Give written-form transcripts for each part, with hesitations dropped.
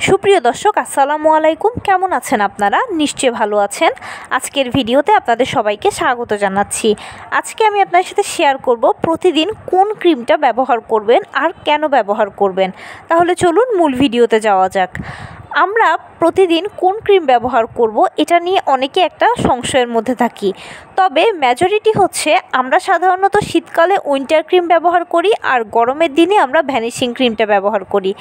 সুপ্রিয় দর্শক আসসালামু আলাইকুম, কেমন আছেন আপনারা? নিশ্চয়ই ভালো আছেন। আজকের ভিডিওতে আপনাদের সবাইকে স্বাগত জানাচ্ছি। আজকে আমি আপনাদের সাথে শেয়ার করব প্রতিদিন কোন ক্রিমটা ব্যবহার করবেন আর কেন ব্যবহার করবেন। তাহলে চলুন মূল ভিডিওতে যাওয়া যাক। আমরা প্রতিদিন কোন ক্রিম ব্যবহার করব এটা নিয়ে অনেকে একটা সংশয়ের মধ্যে থাকি। তবে মেজরিটি হচ্ছে আমরা সাধারণত শীতকালে উইন্টার ক্রিম ব্যবহার করি আর গরমের দিনে আমরা ভ্যানিশিং ক্রিমটা ব্যবহার করি।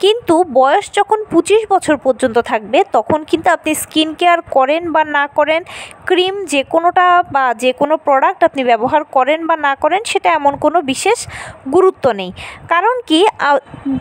কিন্তু বয়স যখন 25 বছর পর্যন্ত থাকবে তখন কিন্তু আপনি স্কিন কেয়ার করেন বা না করেন, ক্রিম যে কোনোটা বা যে কোনো প্রোডাক্ট আপনি ব্যবহার করেন বা না করেন সেটা এমন কোনো বিশেষ গুরুত্ব নেই। কারণ কি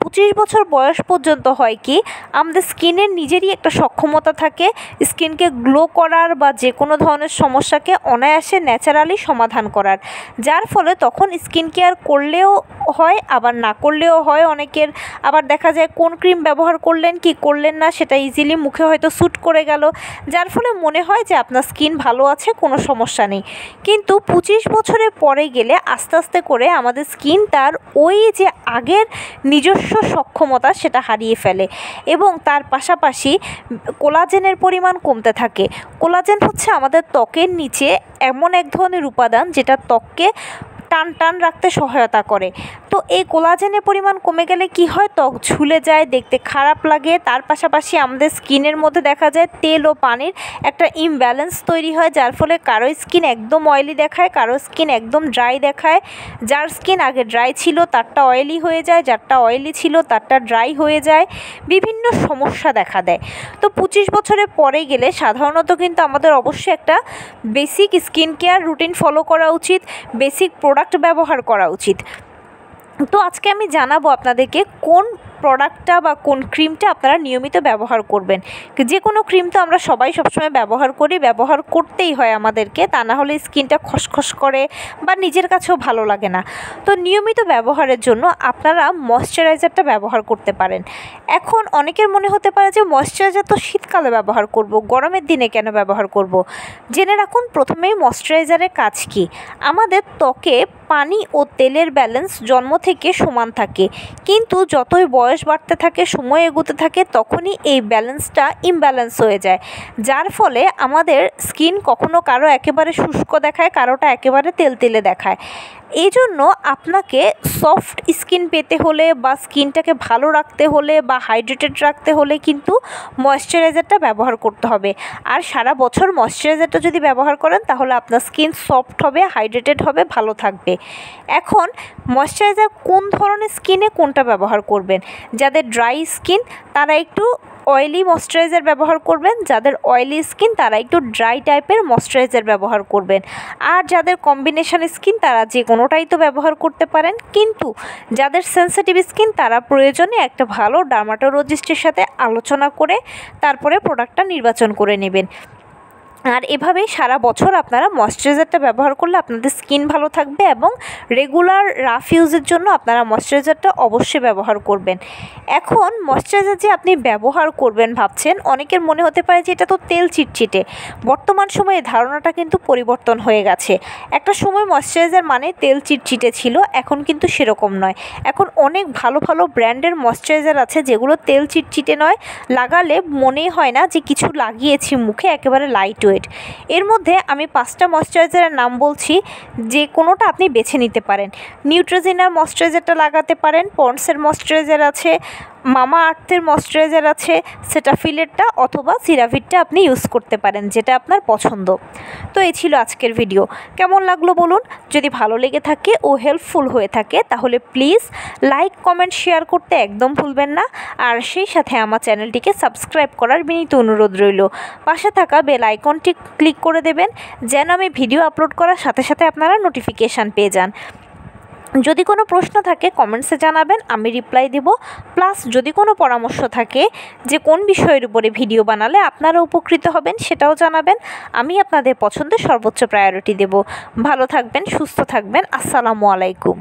25 বছর বয়স পর্যন্ত হয় কি আমাদের স্কিনের নিজেরই একটা সক্ষমতা থাকে স্কিনকে গ্লো করার বা যে কোনো ধরনের সমস্যাকে অনায়াসে ন্যাচারালি সমাধান করার, যার ফলে তখন স্কিন কেয়ার করলেও হয় আবার না করলেও হয় অনেকের। আবার দেখা যায় কোন ক্রিম ব্যবহার করলেন কি করলেন না সেটা ইজিলি মুখে হয়তো স্যুট করে গেল, যার ফলে মনে হয় যে আপনার স্কিন ভালো আছে, কোনো সমস্যা নেই। কিন্তু 25 বছরের পরে গেলে আস্তে আস্তে করে আমাদের স্কিন তার ওই যে আগের নিজস্ব সক্ষমতা সেটা হারিয়ে ফেলে এবং তার পাশাপাশি কোলাজেনের পরিমাণ কমতে থাকে। কোলাজেন হচ্ছে আমাদের ত্বকের নিচে এমন এক ধরনের উপাদান যেটা ত্বককে টান টান রাখতে সহায়তা করে। তো এই কোলাজেনের পরিমাণ কমে গেলে কি হয়, ত্বক ঝুলে যায়, দেখতে খারাপ লাগে। তার পাশাপাশি আমাদের স্কিনের মধ্যে দেখা যায় তেল ও পানির একটা ইমব্যালেন্স তৈরি হয়, যার ফলে কারো স্কিন একদম অয়েলি দেখায়, কারো স্কিন একদম ড্রাই দেখায়। যার স্কিন আগে ড্রাই ছিল তারটা অয়েলি হয়ে যায়, যারটা অয়েলি ছিল তারটা ড্রাই হয়ে যায়, বিভিন্ন সমস্যা দেখা দেয়। তো 25 বছরের পরে গেলে সাধারণত কিন্তু আমাদের অবশ্যই একটা basic skin care routine follow করা উচিত, বেসিক প্রোডাক্ট ব্যবহার করা উচিত। তো আজকে আমি জানাবো আপনাদেরকে কোন প্রোডাক্টটা বা কোন ক্রিমটা আপনারা নিয়মিত ব্যবহার করবেন। যে কোনো ক্রিম তো আমরা সবাই সবসময় ব্যবহার করি, ব্যবহার করতেই হয় আমাদেরকে, তা না হলে স্কিনটা খসখস করে বা নিজের কাছেও ভালো লাগে না। তো নিয়মিত ব্যবহারের জন্য আপনারা ময়শ্চারাইজারটা ব্যবহার করতে পারেন। এখন অনেকের মনে হতে পারে যে ময়শ্চারাইজার তো শীতকালে ব্যবহার করব, গরমের দিনে কেন ব্যবহার করব? জেনে রাখুন প্রথমেই ময়শ্চারাইজারের কাজ কি। আমাদের ত্বকে পানি ও তেলের ব্যালেন্স জন্ম থেকে সমান থাকে, কিন্তু যতই বয়স বাড়তে থাকে, সময় এগোতে থাকে, তখনই এই ব্যালেন্সটা ইমব্যালেন্স হয়ে যায়, যার ফলে আমাদের স্কিন কখনো কারো একেবারে শুষ্ক দেখায়, কারোটা একেবারে তেলতেলে দেখায়। এই জন্য আপনাকে সফট স্কিন পেতে হলে বা স্কিনটাকে ভালো রাখতে হলে বা হাইড্রেটেড রাখতে হলে কিন্তু ময়শ্চারাইজারটা ব্যবহার করতে হবে। আর সারা বছর ময়শ্চারাইজারটা যদি ব্যবহার করেন তাহলে আপনার স্কিন সফট হবে, হাইড্রেটেড হবে, ভালো থাকবে। এখন ময়শ্চারাইজার কোন ধরনের স্কিনে কোনটা ব্যবহার করবেন। যাদের ড্রাই স্কিন তারা একটু অয়েলি ময়শ্চারাইজার ব্যবহার করবেন, যাদের অয়েলি স্কিন তারা একটু ড্রাই টাইপের ময়শ্চারাইজার ব্যবহার করবেন। আর যাদের কম্বিনেশন স্কিন তারা যে কোনোটাই তো ব্যবহার করতে পারেন, কিন্তু যাদের সেনসিটিভ স্কিন তারা প্রয়োজনে একটা ভালো ডার্মাটোলজিস্টের সাথে আলোচনা করে তারপরে প্রোডাক্টটা নির্বাচন করে নেবেন। আর এভাবেই সারা বছর আপনারা ময়শ্চারাইজারটা ব্যবহার করলে আপনাদের স্কিন ভালো থাকবে এবং রেগুলার রাফ ইউজের জন্য আপনারা ময়শ্চারাইজারটা অবশ্যই ব্যবহার করবেন। এখন ময়শ্চারাইজার যে আপনি ব্যবহার করবেন ভাবছেন, অনেকের মনে হতে পারে যে এটা তো তেল চিটচিটে। বর্তমান সময়ে ধারণাটা কিন্তু পরিবর্তন হয়ে গেছে। একটা সময় ময়শ্চারাইজার মানে তেল চিটচিটে ছিল, এখন কিন্তু সেরকম নয়। এখন অনেক ভালো ভালো ব্র্যান্ডের ময়শ্চারাইজার আছে যেগুলো তেল চিটচিটে নয়, লাগালে মনেই হয় না যে কিছু লাগিয়েছি মুখে, একেবারে লাইট ওয়েট। এর মধ্যে আমি 5টা ময়শ্চারাইজারের নাম বলছি, যে কোনোটা আপনি বেছে নিতে পারেন। নিউট্রিজিনার ময়শ্চারাইজারটা লাগাতে পারেন, পন্ডসের ময়শ্চারাইজার আছে, মামা আর্থের ময়শ্চারাইজার আছে, সেটাফিলেরটা অথবা সিরাভিটটা আপনি ইউজ করতে পারেন, যেটা আপনার পছন্দ। তো এই ছিল আজকের ভিডিও। কেমন লাগলো বলুন। যদি ভালো লেগে থাকে ও হেল্পফুল হয়ে থাকে তাহলে প্লিজ লাইক, কমেন্ট, শেয়ার করতে একদম ভুলবেন না। আর সেই সাথে আমার চ্যানেলটিকে সাবস্ক্রাইব করার বিনীত অনুরোধ রইল। পাশে থাকা বেল আইকনটি ক্লিক করে দেবেন যেন আমি ভিডিও আপলোড করার সাথে সাথে আপনারা নোটিফিকেশান পেয়ে যান। যদি কোনো প্রশ্ন থাকে কমেন্টসে জানাবেন, আমি রিপ্লাই দেব। প্লাস যদি কোনো পরামর্শ থাকে যে কোন বিষয়ের উপরে ভিডিও বানালে আপনারা উপকৃত হবেন সেটাও জানাবেন, আমি আপনাদের পছন্দের সর্বোচ্চ প্রায়োরিটি দেব। ভালো থাকবেন, সুস্থ থাকবেন। আসসালামু আলাইকুম।